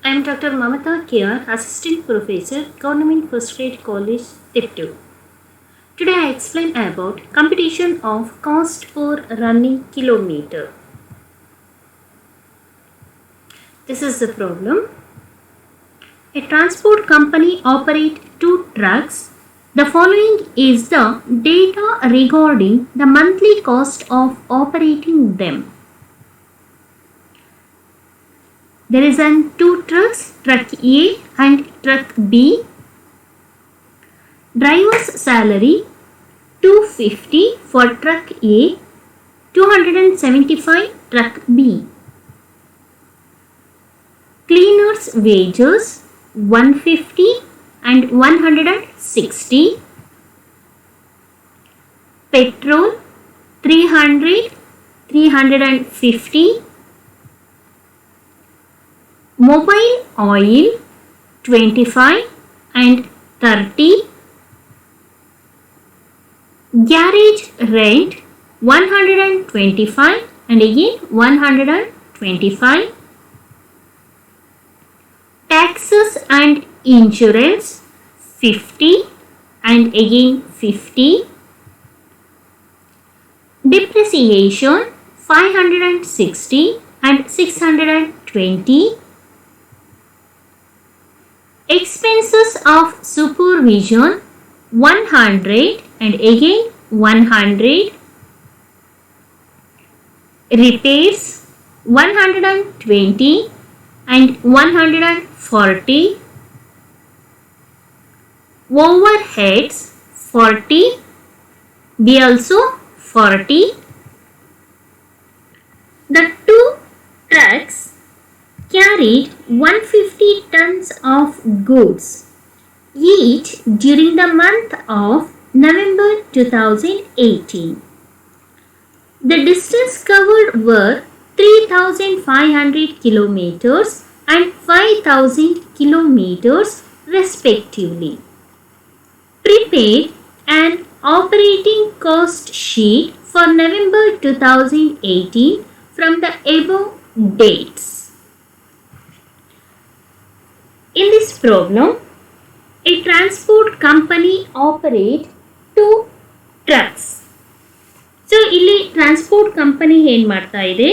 I am Dr. Mamata Kiyar, Assistant Professor, Government First Grade College, Tiptu. Today I explain about computation of cost per running kilometer. This is the problem. A transport company operates 2 trucks. The following is the data regarding the monthly cost of operating them. There is 2 trucks, truck A and truck B. Driver's salary 250 for truck A, 275 truck B. Cleaner's wages 150 and 160. Petrol 300, 350. Mobile oil 25 and 30. Garage rent 125 and again 125. Taxes and insurance 50 and again 50. Depreciation 560 and 620. Expenses of supervision 100 and again 100. Repairs 120 and 140. Overheads 40. B also 40. The 2 trucks carried 150 tons of goods each during the month of November 2018. The distance covered were 3,500 kilometers and 5,000 kilometers respectively. Prepare an operating cost sheet for November 2018 from the above dates. In this problem, a transport company operates 2 trucks. So, ಇಲ್ಲಿ transport company ಏನು ಮಾಡ್ತಾ ಇದೆ,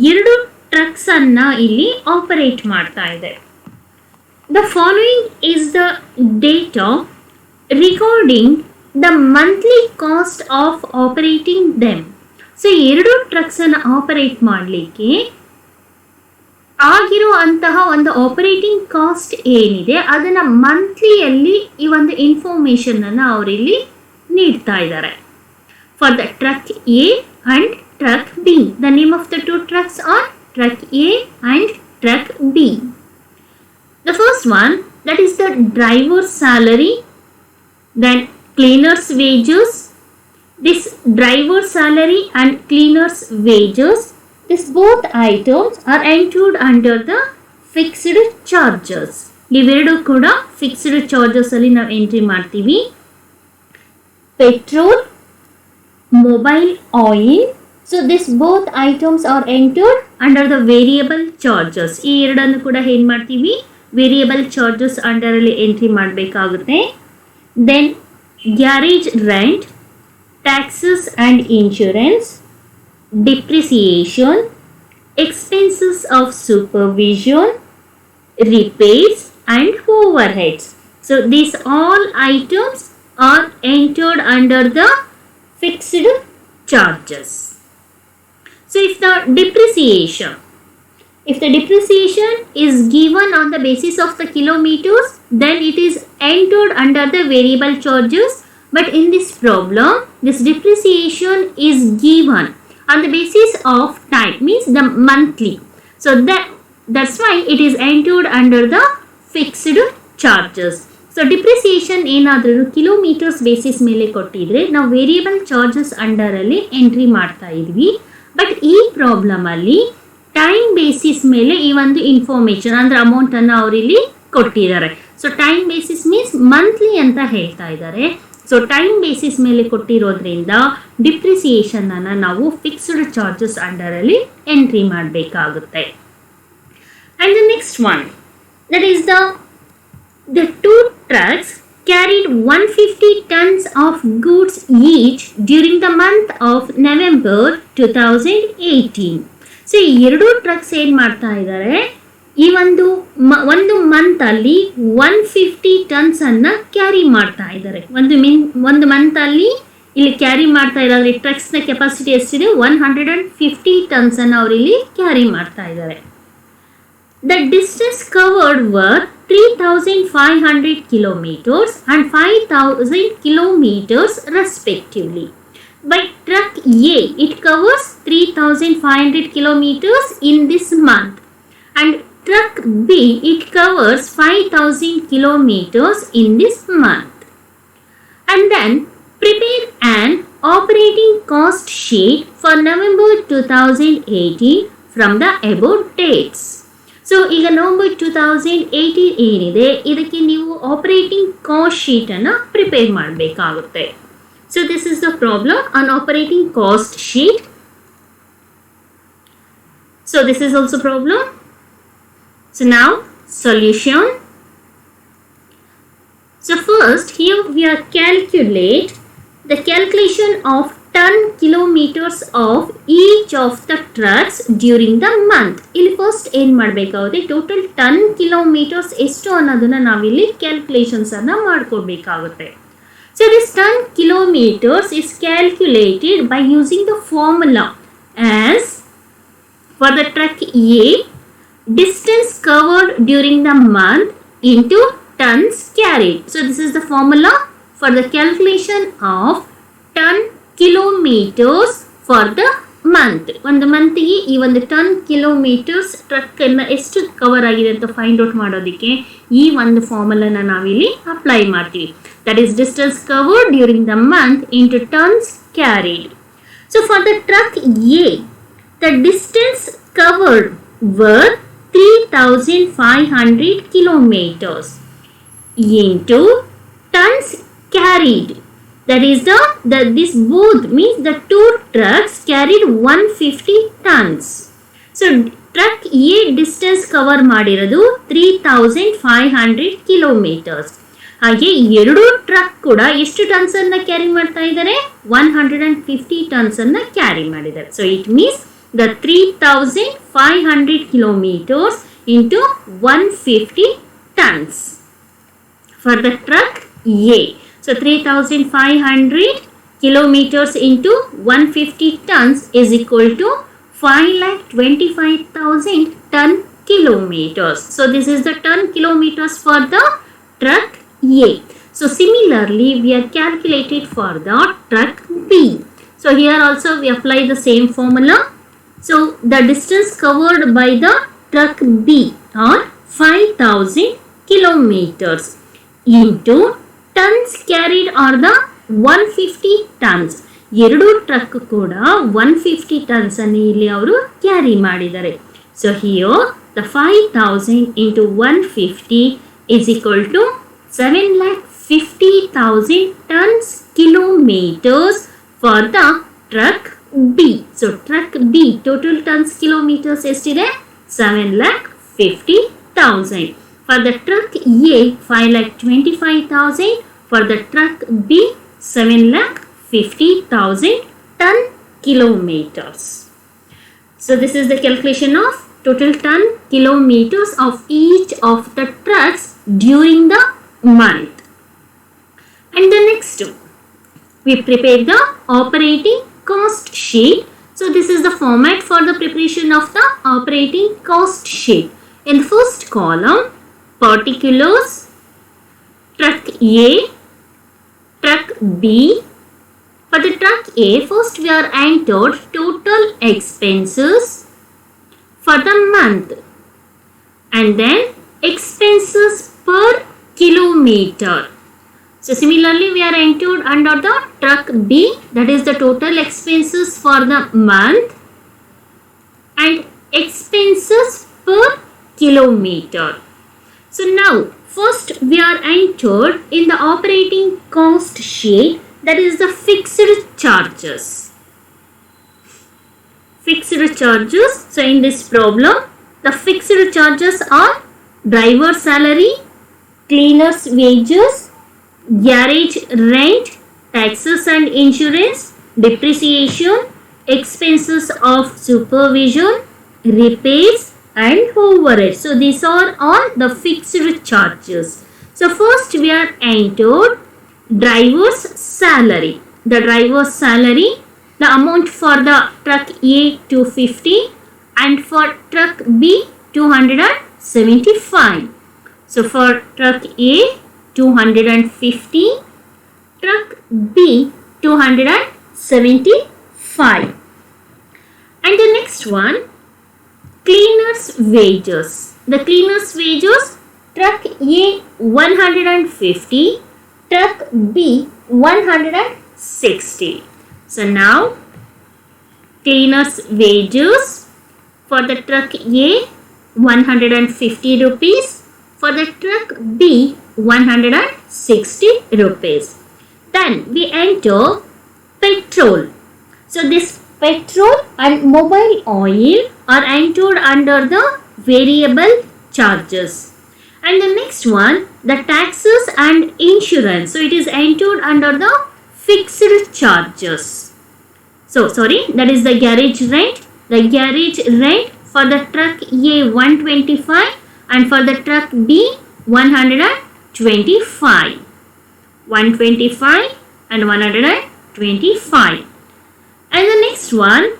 2 trucks ಅನ್ನ ಇಲ್ಲಿ operate ಮಾಡ್ತಾ ಇದೆ. The following is the data regarding the monthly cost of operating them. So 2 trucks ಅನ್ನು operate ಮಾಡಲಿಕ್ಕೆ ಆಗಿರೋ ಅಂತಹ ಒಂದು ಆಪರೇಟಿಂಗ್ ಕಾಸ್ಟ್ ಏನಿದೆ ಅದನ್ನು ಮಂತ್ಲಿಯಲ್ಲಿ ಈ ಒಂದು ಇನ್ಫಾರ್ಮೇಷನ್ ಅನ್ನು ಅವರಿಲ್ಲಿ ನೀಡ್ತಾ ಇದ್ದಾರೆ. For the truck A and truck B, the name of the 2 trucks are truck A and truck B. The first one, that is the driver's salary, then cleaner's wages. This driver's salary and cleaner's wages, these both items are entered under the fixed charges. ಇವೆರಡು ಕೂಡ fixed charges ಅಲ್ಲಿ ನಾವು entry ಮಾಡ್ತೀವಿ. Petrol, mobile oil, so this both items are entered under the variable charges. ಈ ಎರಡನ್ನು ಕೂಡ ಏನು ಮಾಡ್ತೀವಿ, ವೇರಿಯಬಲ್ ಚಾರ್ಜಸ್ ಅಂಡರ್ ಅಲ್ಲಿ ಎಂಟ್ರಿ ಮಾಡಬೇಕಾಗುತ್ತೆ. Then garage rent, taxes and insurance, depreciation, expenses of supervision, repairs and overheads. So these all items are entered under the fixed charges. So if the depreciation is given on the basis of the kilometers, then it is entered under the variable charges. But in this problem, this depreciation is given on the basis of time, means the monthly. So that's why it is entered under the fixed charges. So depreciation ಏನಾದರೂ kilometres basis ಮೇಲೆ ಕೊಟ್ಟಿದ್ರೆ ನಾವು variable charges under ಅಲ್ಲಿ entry ಮಾಡ್ತಾ ಇದ್ವಿ. But ಈ problem ಅಲ್ಲಿ time basis ಮೇಲೆ ಈ ಒಂದು ಇನ್ಫಾರ್ಮೇಶನ್ ಅಂದ್ರೆ ಅಮೌಂಟ್ ಅನ್ನು ಅವರಿಲ್ಲಿ ಕೊಟ್ಟಿದ್ದಾರೆ. So time basis means monthly ಅಂತ ಹೇಳ್ತಾ ಇದ್ದಾರೆ. ಸೊ ಟೈಮ್ ಬೇಸಿಸ್ ಮೇಲೆ ಕೊಟ್ಟಿರೋದ್ರಿಂದ ಡಿಪ್ರಿಸಿಯೇಷನ್ ಅನ್ನು ನಾವು ಫಿಕ್ಸ್ಡ್ ಚಾರ್ಜಸ್ ಅಂಡರಲ್ಲಿ ಎಂಟ್ರಿ ಮಾಡಬೇಕಾಗುತ್ತೆ. And the next one, That is the two trucks carried 150 tons of goods each during the month of November 2018. So ಈ ಎರಡು trucks ಏನು ಮಾಡ್ತಾ ಇದ್ದಾರೆ, ಈ ಒಂದು ಮಂತ್ ಅಲ್ಲಿ 150 ಟನ್ಸ್ ಅನ್ನ ಕ್ಯಾರಿ ಮಾಡ್ತಾ ಇದ್ದಾರೆ. ಒಂದು ಮಂತ್ ಅಲ್ಲಿ ಇಲ್ಲಿ ಕ್ಯಾರಿ ಮಾಡ್ತಾ ಇದ್ದಾರೆ. ಟ್ರಕ್ಸ್ ನ ಕೆಪಾಸಿಟಿ ಎಷ್ಟಿದೆ, 150 ಟನ್ಸ್ ಅನ್ನ ಅವರು ಇಲ್ಲಿ ಕ್ಯಾರಿ ಮಾಡ್ತಾ ಇದ್ದಾರೆ. The distance covered were 3,500 kilometers and 5,000 kilometers respectively. By truck A, it covers 3,500 kilometers in this month, and truck B, it covers 5,000 kilometers in this month. And then prepare an operating cost sheet for November 2018 from the above dates. So ಈಗ November 2018 ಏನಿದೆ, ಇದಕ್ಕೆ ನೀವು operating cost ಶೀಟನ್ನು prepare ಮಾಡಬೇಕಾಗುತ್ತೆ. So this is the problem on operating cost sheet. So this is also problem. So ನಾವು solution. So first here we are calculate the calculation of ton kilometers of each of the trucks during the month. ಇಲ್ಲಿ first ಏನು ಮಾಡಬೇಕಾಗುತ್ತೆ, total ton kilometres ಎಷ್ಟು ಅನ್ನೋದನ್ನ ನಾವಿಲ್ಲಿ calculations ಅನ್ನ ಮಾಡ್ಕೊಳ್ಬೇಕಾಗುತ್ತೆ. So this ton kilometers is calculated by using the formula as for the truck A, distance covered during the month into tons carried. So this is the formula for the calculation of ton kilometers for the month. ಒಂದು ಮಂತ್ಗೆ ಈ ಒಂದು ton kilometres truck ಅನ್ನ ಎಷ್ಟು cover ಆಗಿದೆ ಅಂತ find out ಮಾಡೋದಕ್ಕೆ ಈ ಒಂದು ಫಾರ್ಮುಲಾನ ನಾವಿಲ್ಲಿ ಅಪ್ಲೈ ಮಾಡ್ತೀವಿ. That is distance covered during the month into tons carried. So for the truck A, the distance covered var 3,500 kilometers into tons carried. That is this both means the two trucks carried 150 tons. So truck A distance cover ಮಾಡಿರೋದು 3,500 kilometers. ಹಾಗೆ ಎರಡು truck ಕೂಡ ಎಷ್ಟು tons ಅನ್ನ carry ಮಾಡ್ತಾ ಇದ್ದಾರೆ, 150 tons ಅನ್ನ carry ಮಾಡಿದ್ದಾರೆ. So it means the 3,500 kilometers into 150 tons for the truck A. So 3,500 kilometers into 150 tons is equal to 5,25,000 ton kilometers. So this is the ton kilometers for the truck A. So similarly we are calculated for the truck B. So here also we apply the same formula. So the distance covered by the truck B are 5,000 kilometers into tons carried are the 150 tons. ಎರಡು truck ಕೂಡ 150 tons ಅನ್ನು ಇಲ್ಲಿ ಅವರು carry ಮಾಡಿದ್ದಾರೆ. So here the 5,000 into 150 is equal to 7,50,000 tons kilometers for the truck B. So truck B total tons kilometers ಎಷ್ಟಿದೆ, 7,50,000. For the truck A, 5,25,000. For the truck B, 7,50,000 ton kilometers. So this is the calculation of total ton kilometers of each of the trucks during the month. And the next we prepare the operating cost sheet. So this is the format for the preparation of the operating cost sheet. In the first column, particulars, truck A, truck B. For the truck A, first we are entered total expenses for the month, and then expenses per kilometer. So similarly we are entered under the truck B, that is the total expenses for the month and expenses per kilometer. So now first we are entered in the operating cost sheet, that is the fixed charges. Fixed charges. So in this problem the fixed charges are driver salary, cleaner's wages, garage rent, taxes and insurance, depreciation, expenses of supervision, repairs and overhead. So these are all the fixed charges. So first we are entered driver's salary. The driver's salary, the amount for the truck A 250 and for truck B 275. So for truck A 250, truck B 275. And the next one, cleaner's wages. The cleaner's wages, truck A 150, truck B 160. So now cleaner's wages for the truck A 150 rupees, for the truck B 160 rupees. Then we enter petrol. So this petrol and mobile oil are entered under the variable charges. And the next one, the taxes and insurance. So it is entered under the fixed charges. So sorry, that is the garage rent. The garage rent for the truck A 125 and for the truck B 125. 125 and 125. And the next one,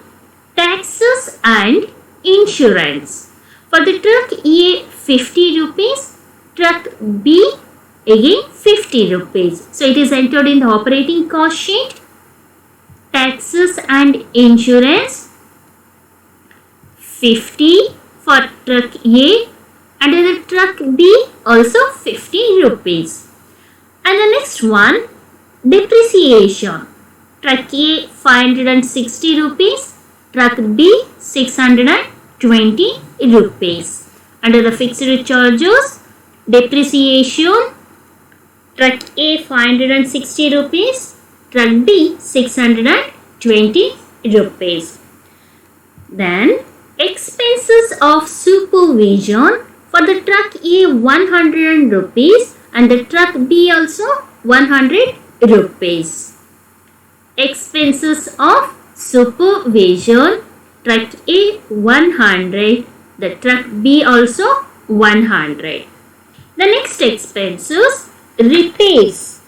taxes and insurance. For the truck A 50 rupees, truck B again 50 rupees. So it is entered in the operating cost sheet. Taxes and insurance 50 for truck A and in the truck B also 50 rupees. And the next one, depreciation. Truck A 560 rupees, truck B 620 rupees. Under the fixed charges, depreciation, truck A 560 rupees, truck B 620 rupees. Then expenses of supervision for the truck A 100 rupees and the truck B also 100 rupees. Expenses of supervision, truck A 100, the truck B also 100. The next expenses, repairs.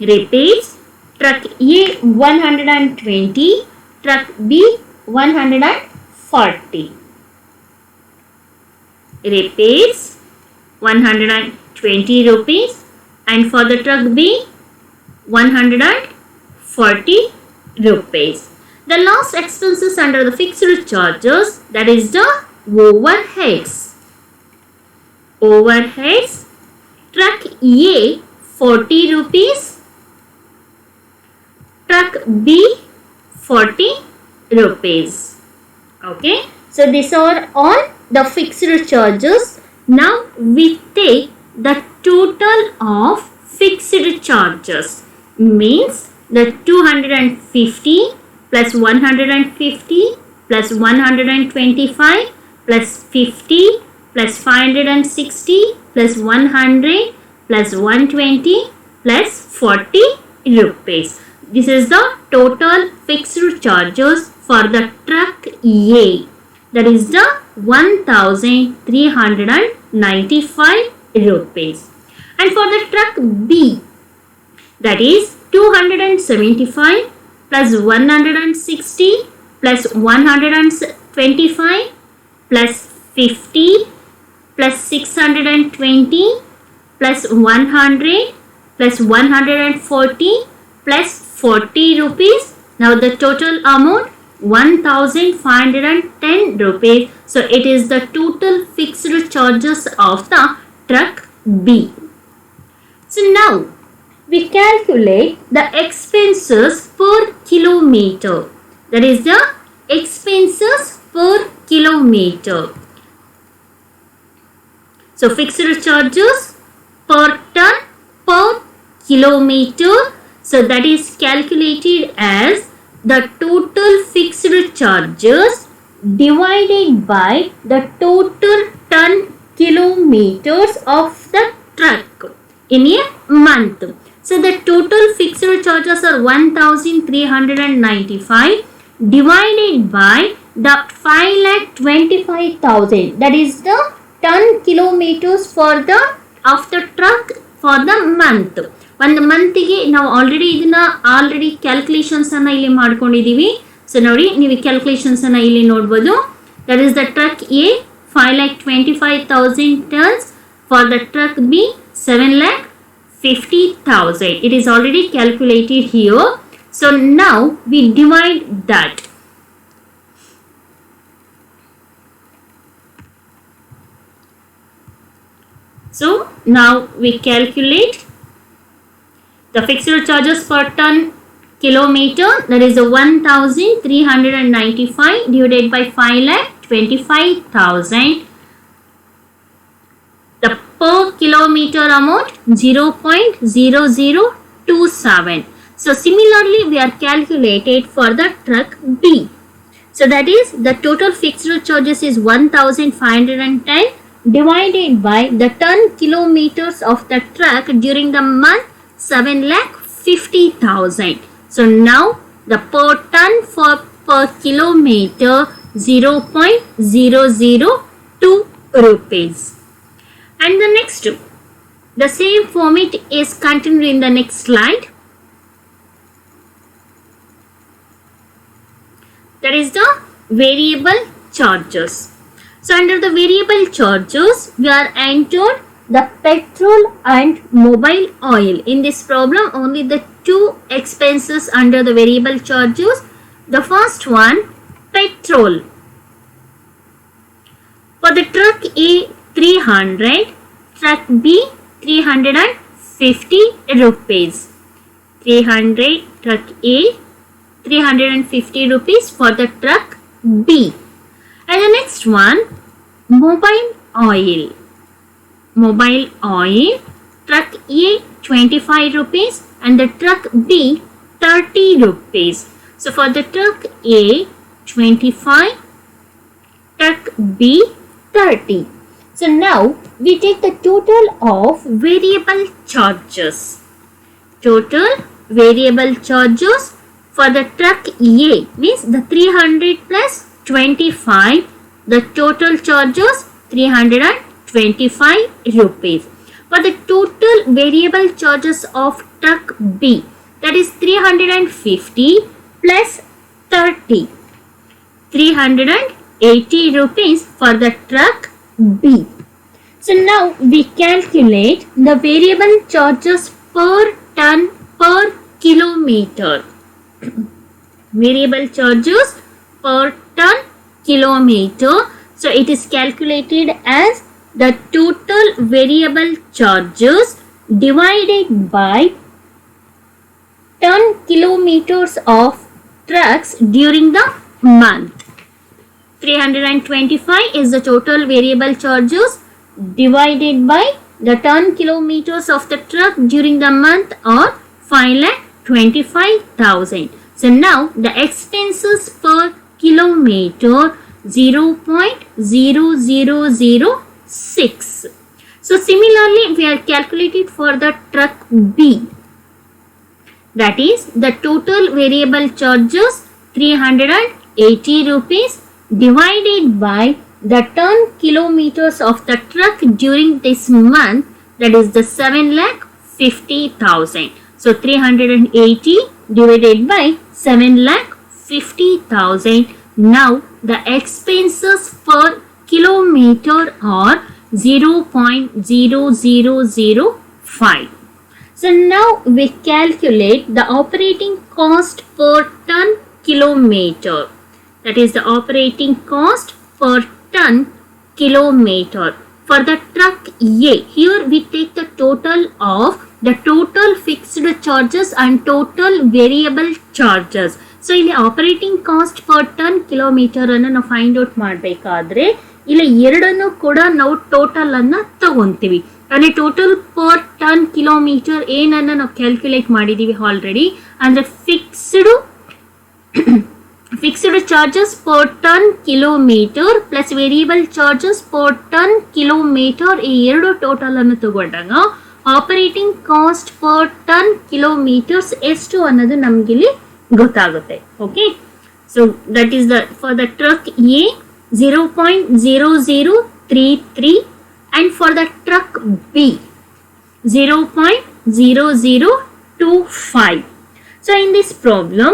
Repairs, truck A 120, truck B 140. Repairs 120 rupees and for the truck B 140 rupees. The last expenses under the fixed charges, that is the overheads. Overheads, truck A 40 rupees, truck B 40 rupees. Okay, so these are all the fixed charges. Now we take the total of fixed charges, means the 250 plus 150 plus 125 plus 50 plus 560 plus 100 plus 120 plus 40 rupees. This is the total fixed charges for the truck A. That is the 1395 rupees. And for the truck B, that is 275 plus 160 plus 125 plus 50 plus 620 plus 100 plus 140 plus 40 rupees. Now the total amount 1510 rupees. So it is the total fixed charges of the truck B. So now we calculate the expenses per kilometer. That is the expenses per kilometer. So fixed charges per ton per kilometer. So that is calculated as the total fixed charges divided by the total ton kilometers of the truck in a month. So the total fixed charges are 1395 divided by the 5,25,000, that is the ton kilometers for the of the truck for the month. ಒಂದು ಮಂತಿಗೆ ನಾವು already calculations ಅನ್ನ ಇಲ್ಲಿ ಮಾಡ್ಕೊಂಡಿದ್ದೀವಿ. So ನೋಡಿ, ನೀವು calculations ಅನ್ನ ಇಲ್ಲಿ ನೋಡ್ಬೋದು. That is the truck A 5,25,000 tons, for the truck B 7,50,000. It is already calculated here. So now we divide that. So now we calculate the fixed charges per ton kilometer, that is the 1395 divided by 5,25,000. The per kilometer amount 0.0027. So similarly we are calculated for the truck B. So that is the total fixed charges is 1,510 divided by the ton kilometers of the truck during the month 7,50,000. So now the per ton for per kilometer 0.002 rupees. And the next, the same format is continued in the next slide. That is the variable charges. So under the variable charges, we are entered the petrol and mobile oil. In this problem, only the two expenses under the variable charges. The first one, petrol. For the truck A 300, truck B 350 rupees. 300 truck A, 350 rupees for the truck B. And the next one, mobile oil. Mobile oil, truck A 25 rupees and the truck B 30 rupees. So for the truck A 25, truck B 30. So now we take the total of variable charges. Total variable charges for the truck A means the 300 plus 25, the total charges 325 rupees. For the total variable charges of truck B, that is 350 plus 30, 380 rupees for the truck B. So now we calculate the variable charges per ton per kilometer. Variable charges per ton kilometer. So it is calculated as the total variable charges divided by ton kilometers of trucks during the month. 325 is the total variable charges divided by the ton kilometers of the truck during the month, or 5,25,000. So now the expenses per kilometer 0.0006. So similarly we are calculated for the truck B. That is the total variable charges 380 rupees divided by the ton kilometers of the truck during this month, that is the 7,50,000. So 380 divided by 7,50,000. Now the expenses per kilometer are 0.0005. So now we calculate the operating cost per ton kilometer. That is the operating cost per ton kilometer for the truck A. Here we take the total of the total fixed charges and total variable charges. So ಇಲ್ಲಿ operating cost per ton kilometre ಅನ್ನು ನಾವು find out ಮಾಡಬೇಕಾದ್ರೆ ಇಲ್ಲಿ ಎರಡನ್ನು ಕೂಡ ನಾವು total ಅನ್ನ ತಗೊಂತೀವಿ. ಅಂದ್ರೆ ಟೋಟಲ್ ಪರ್ ಟನ್ ಕಿಲೋಮೀಟರ್ ಏನನ್ನ ನಾವು ಕ್ಯಾಲ್ಕುಲೇಟ್ ಮಾಡಿದೀವಿ ಆಲ್ರೆಡಿ. ಅಂದ್ರೆ fixed charges per ton kilometer plus variable charges per ton kilometer ಈ ಎರಡು ಟೋಟಲ್ ಅನ್ನು ತಗೊಂಡಾಗ operating cost per tonne kilometres ಎಷ್ಟು ಅನ್ನೋದು ನಮಗಿಲ್ಲಿ ಗೊತ್ತಾಗುತ್ತೆ. Okay, so that is the for the truck a 0.0033 and for the truck B 0.0025. So in this problem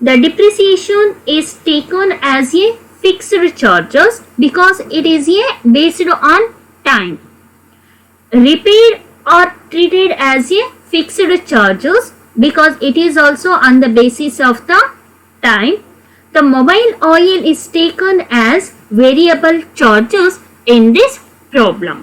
the depreciation is taken as a fixed charges because it is a based on time. Repair are treated as a fixed charges because it is also on the basis of the time. The mobile oil is taken as variable charges in this problem.